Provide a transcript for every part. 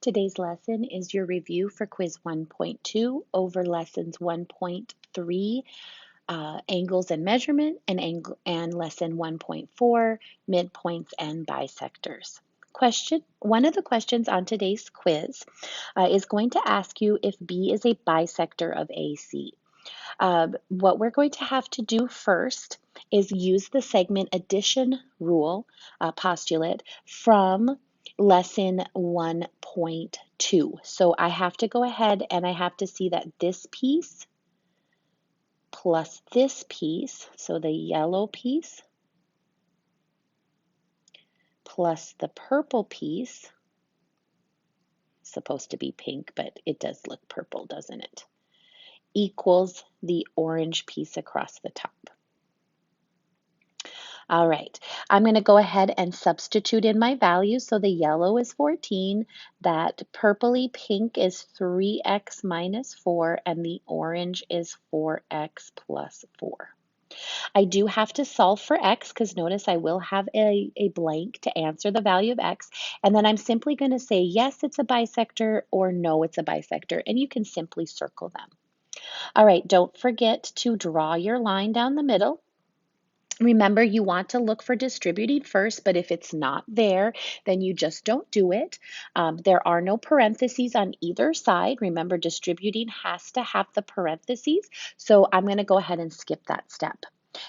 Today's lesson is your review for quiz 1.2 over lessons 1.3, angles and measurement, and lesson 1.4, midpoints and bisectors. One of the questions on today's quiz is going to ask you if B is a bisector of AC. What we're going to have to do first is use the segment addition rule postulate from lesson 1.2. So I have to go ahead and I have to see that this piece plus this piece, so the yellow piece, plus the purple piece, supposed to be pink, but it does look purple, doesn't it? Equals the orange piece across the top. All right, I'm going to go ahead and substitute in my values. So the yellow is 14, that purpley pink is 3x minus 4, and the orange is 4x plus 4. I do have to solve for x because notice I will have a blank to answer the value of x, and then I'm simply going to say yes, it's a bisector, or no, it's a bisector, and you can simply circle them. All right, don't forget to draw your line down the middle. Remember, you want to look for distributing first, but if it's not there, then you just don't do it. There are no parentheses on either side. Remember, distributing has to have the parentheses, so I'm going to go ahead and skip that step.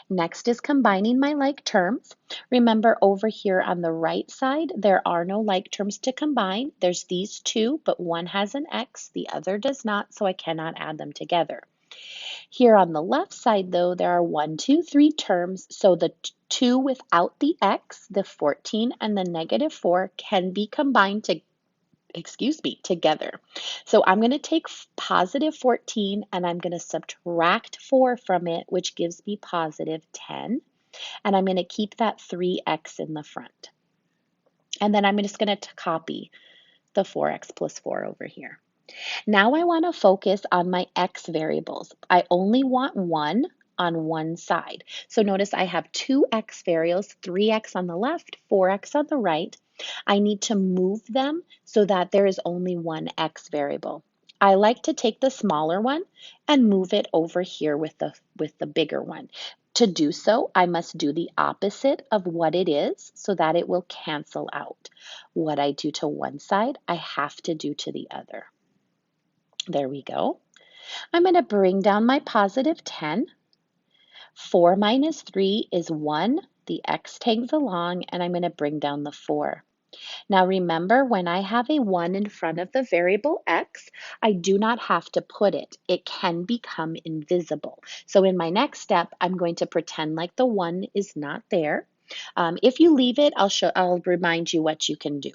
Next is combining my like terms. Remember, over here on the right side, there are no like terms to combine. There's these two, but one has an x, the other does not, so I cannot add them together. Here on the left side, though, there are 1, 2, 3 terms, so the 2 without the x, the 14, and the negative 4 can be combined together. So I'm going to take positive 14 and I'm going to subtract 4 from it, which gives me positive 10. And I'm going to keep that 3x in the front. And then I'm just going to copy the 4x plus 4 over here. Now I want to focus on my x variables. I only want one on one side. So notice I have two x variables, 3x on the left, 4x on the right. I need to move them so that there is only one x variable. I like to take the smaller one and move it over here with the bigger one. To do so, I must do the opposite of what it is so that it will cancel out. What I do to one side, I have to do to the other. There we go. I'm going to bring down my positive 10. 4 minus 3 is 1. The x tags along, and I'm going to bring down the 4. Now remember, when I have a 1 in front of the variable x, I do not have to put it. It can become invisible. So in my next step, I'm going to pretend like the 1 is not there. If you leave it, I'll remind you what you can do.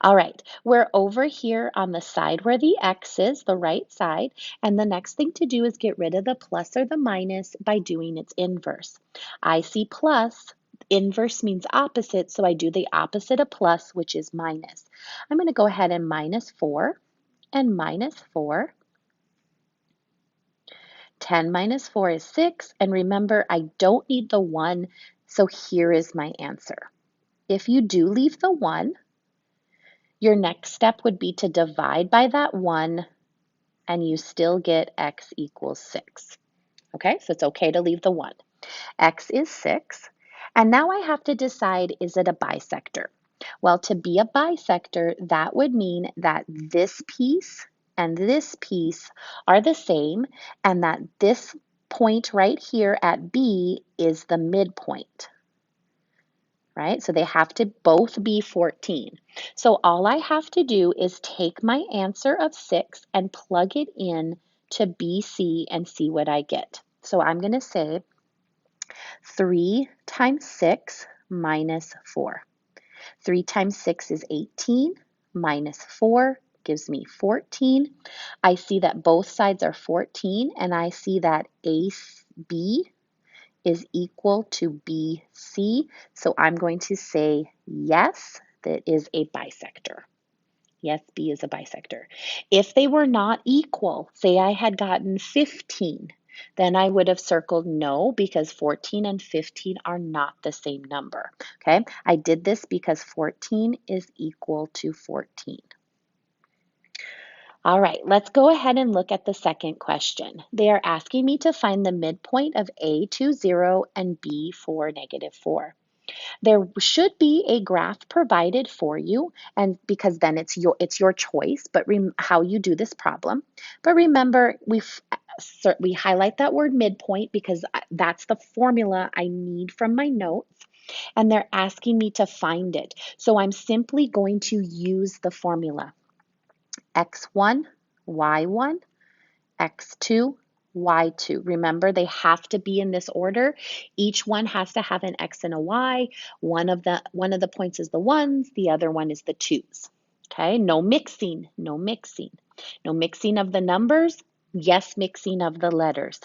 All right, we're over here on the side where the x is, the right side, and the next thing to do is get rid of the plus or the minus by doing its inverse. I see plus, inverse means opposite, so I do the opposite of plus, which is minus. I'm going to go ahead and minus 4 and minus 4. 10 minus 4 is 6, and remember, I don't need the 1, so here is my answer. If you do leave the 1, your next step would be to divide by that 1, and you still get x equals 6. Okay, so it's okay to leave the 1. X is 6, and now I have to decide, is it a bisector? Well, to be a bisector, that would mean that this piece and this piece are the same, and that this point right here at B is the midpoint. Right? So they have to both be 14. So all I have to do is take my answer of 6 and plug it in to BC and see what I get. So I'm going to say 3 times 6 minus 4. 3 times 6 is 18, minus 4 gives me 14. I see that both sides are 14, and I see that AB is equal to BC. So I'm going to say yes, that is a bisector. Yes, B is a bisector. If they were not equal, say I had gotten 15, then I would have circled no, because 14 and 15 are not the same number. Okay, I did this because 14 is equal to 14. All right, let's go ahead and look at the second question. They are asking me to find the midpoint of A 0 and B 4 - 4. There should be a graph provided for you, and because then it's your choice, but how you do this problem. But remember, we highlight that word midpoint because that's the formula I need from my notes, and they're asking me to find it. So I'm simply going to use the formula x1, y1, x2, y2. Remember, they have to be in this order. Each one has to have an x and a y. One of the points is the ones, the other one is the twos. Okay, no mixing, no mixing. No mixing of the numbers, yes, mixing of the letters.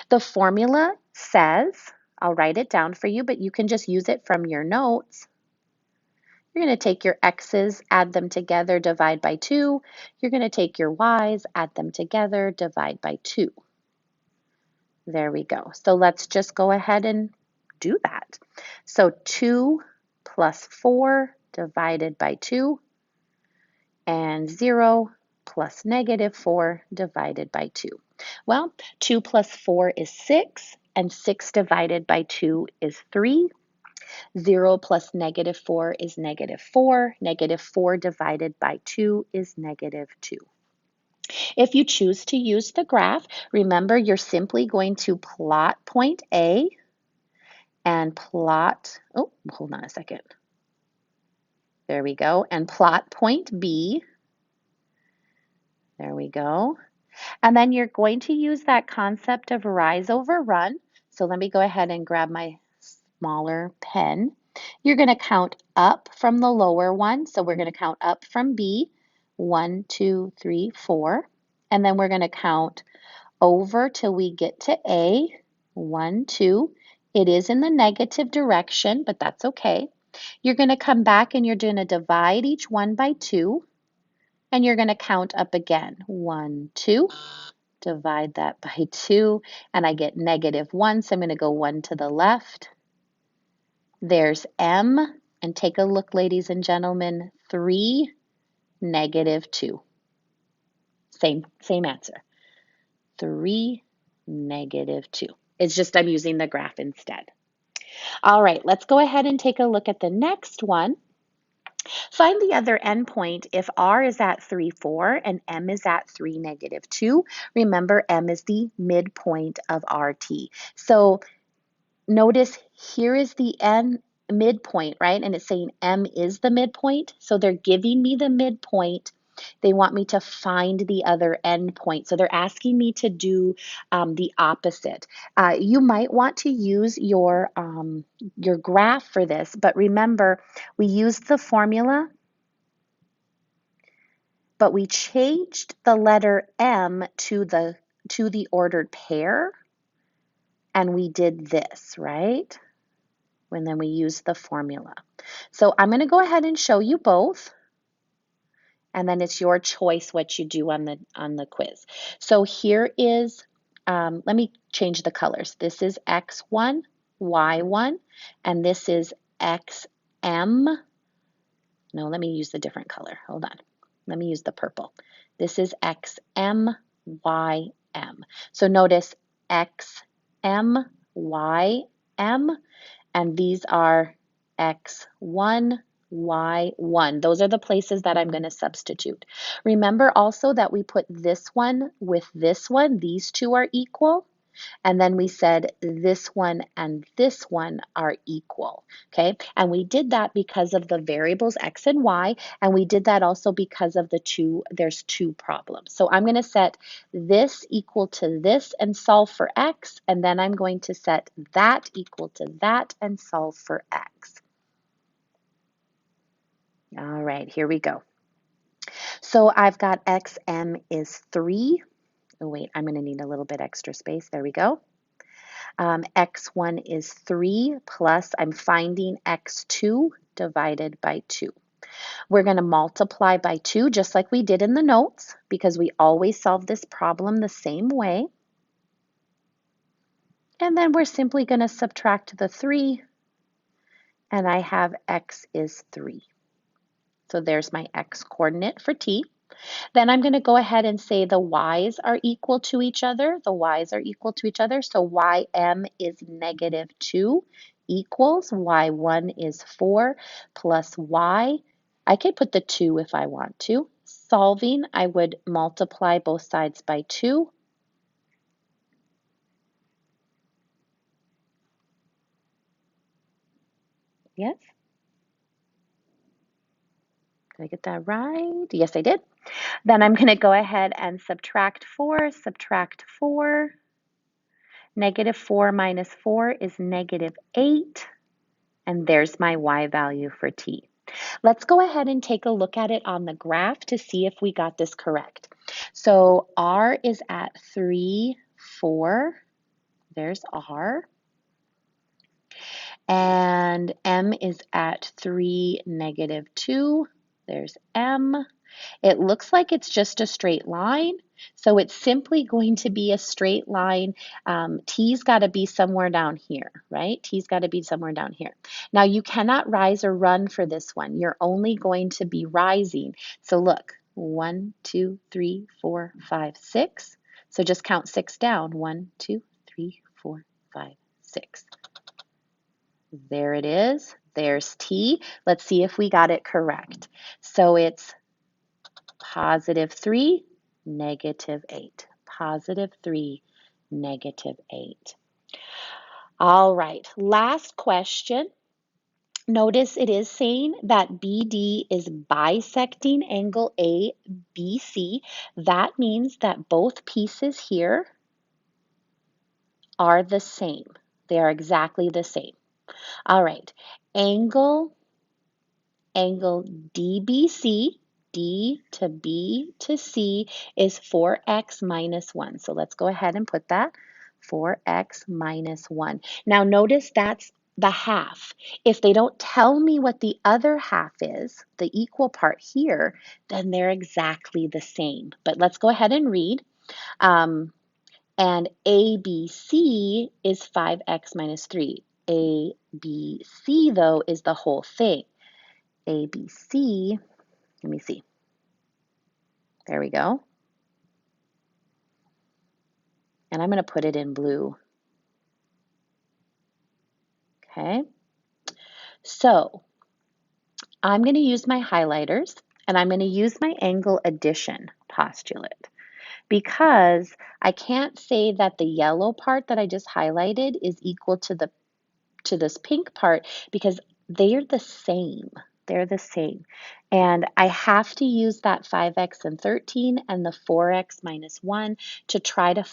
The formula says, I'll write it down for you, but you can just use it from your notes. You're going to take your x's, add them together, divide by 2. You're going to take your y's, add them together, divide by 2. There we go. So let's just go ahead and do that. So 2 plus 4 divided by 2, and 0 plus -4 divided by 2. Well, 2 plus 4 is 6, and 6 divided by 2 is 3. 0 plus -4 is -4. -4 divided by 2 is -2. If you choose to use the graph, remember you're simply going to plot point A and plot, oh, hold on a second. There we go. And plot point B. There we go. And then you're going to use that concept of rise over run. So let me go ahead and grab my smaller pen. You're going to count up from the lower one. So we're going to count up from B, 1, 2, 3, 4. And then we're going to count over till we get to A, 1, 2. It is in the negative direction, but that's okay. You're going to come back and you're going to divide each one by 2. And you're going to count up again. 1, 2. Divide that by 2, and I get -1, so I'm going to go 1 to the left. There's M, and take a look, ladies and gentlemen, 3, -2. Same answer. 3, -2. It's just I'm using the graph instead. All right, let's go ahead and take a look at the next one. Find the other endpoint if R is at 3, 4 and M is at 3, -2. Remember, M is the midpoint of RT. So notice here is the midpoint, right? And it's saying M is the midpoint. So they're giving me the midpoint. They want me to find the other endpoint. So they're asking me to do the opposite. You might want to use your graph for this, but remember, we used the formula, but we changed the letter M to the ordered pair, and we did this, right? And then we use the formula. So I'm going to go ahead and show you both, and then it's your choice what you do on the quiz. So here is, let me change the colors. This is X1, Y1, and this is XM. No, let me use the different color. Hold on. Let me use the purple. This is XM, YM. So notice XM, YM. And these are X1, Y1. Those are the places that I'm going to substitute. Remember also that we put this one with this one. These two are equal. And then we said this one and this one are equal, okay? And we did that because of the variables x and y, and we did that also because of there's two problems. So I'm going to set this equal to this and solve for x, and then I'm going to set that equal to that and solve for x. All right, here we go. So I've got xm is 3. Oh, wait, I'm going to need a little bit extra space. There we go. X1 is 3 plus, I'm finding X2 divided by 2. We're going to multiply by 2 just like we did in the notes because we always solve this problem the same way. And then we're simply going to subtract the 3, and I have X is 3. So there's my X coordinate for T. Then I'm going to go ahead and say the y's are equal to each other. The y's are equal to each other. So ym is -2 equals y1 is 4 plus y. I could put the 2 if I want to. Solving, I would multiply both sides by 2. Yes? Did I get that right? Yes, I did. Then I'm going to go ahead and subtract 4. Subtract 4. -4 minus 4 is -8. And there's my y value for t. Let's go ahead and take a look at it on the graph to see if we got this correct. So r is at 3, 4. There's r. And m is at 3, -2. There's m. It looks like it's just a straight line, so it's simply going to be a straight line. T's got to be somewhere down here, right? T's got to be somewhere down here. Now you cannot rise or run for this one. You're only going to be rising. So look, 1, 2, 3, 4, 5, 6. So just count 6 down. 1, 2, 3, 4, 5, 6. There it is. There's T. Let's see if we got it correct. So it's +3, -8. +3, -8. All right, last question. Notice it is saying that BD is bisecting angle ABC. That means that both pieces here are the same. They are exactly the same. All right, angle DBC, D to B to C, is 4x minus 1. So let's go ahead and put that, 4x minus 1. Now notice that's the half. If they don't tell me what the other half is, the equal part here, then they're exactly the same. But let's go ahead and read. And ABC is 5x minus 3. ABC, though, is the whole thing. ABC, let me see. There we go. And I'm going to put it in blue. Okay. So I'm going to use my highlighters and I'm going to use my angle addition postulate because I can't say that the yellow part that I just highlighted is equal to this pink part because they're the same. They're the same. And I have to use that 5x and 13 and the 4x minus 1 to try to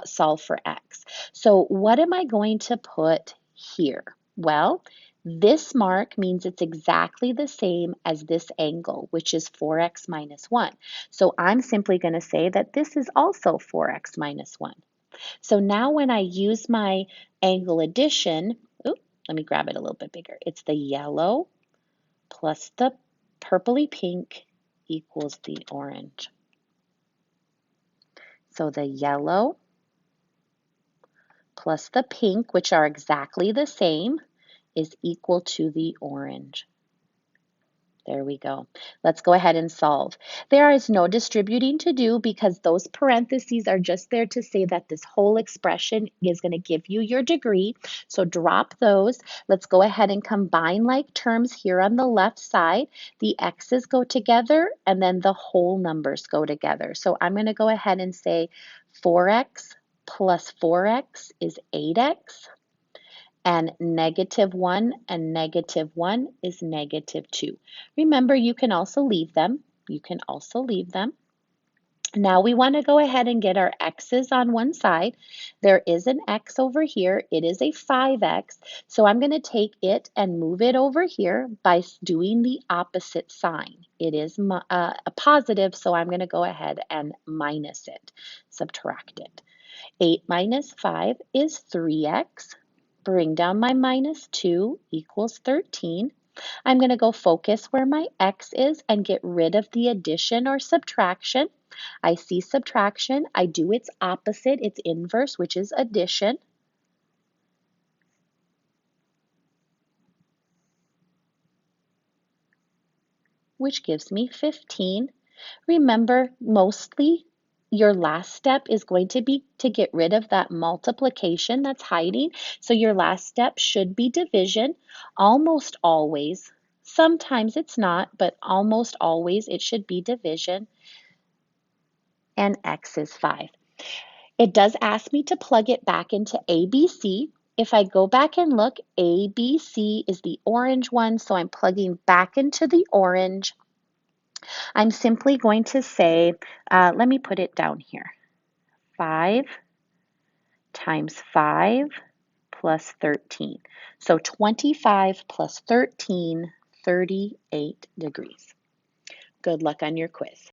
solve for x. So what am I going to put here? Well, this mark means it's exactly the same as this angle, which is 4x minus 1. So I'm simply going to say that this is also 4x minus 1. So now when I use my angle addition, let me grab it a little bit bigger. It's the yellow plus the purpley pink equals the orange. So the yellow plus the pink, which are exactly the same, is equal to the orange. There we go. Let's go ahead and solve. There is no distributing to do because those parentheses are just there to say that this whole expression is going to give you your degree. So drop those. Let's go ahead and combine like terms here on the left side. The x's go together and then the whole numbers go together. So I'm going to go ahead and say 4x plus 4x is 8x. And -1 and -1 is -2. Remember, you can also leave them. You can also leave them. Now we want to go ahead and get our x's on one side. There is an x over here. It is a 5x. So I'm going to take it and move it over here by doing the opposite sign. It is a positive, so I'm going to go ahead and minus it, subtract it. 8 minus 5 is 3x. Bring down my -2 equals 13. I'm going to go focus where my x is and get rid of the addition or subtraction. I see subtraction. I do its opposite, its inverse, which is addition. Which gives me 15. Remember, mostly your last step is going to be to get rid of that multiplication that's hiding. So your last step should be division, almost always. Sometimes it's not, but almost always it should be division, and x is 5. It does ask me to plug it back into ABC. If I go back and look, ABC is the orange one, so I'm plugging back into the orange. I'm simply going to say, let me put it down here. 5 times 5 plus 13. So 25 plus 13, 38 degrees. Good luck on your quiz.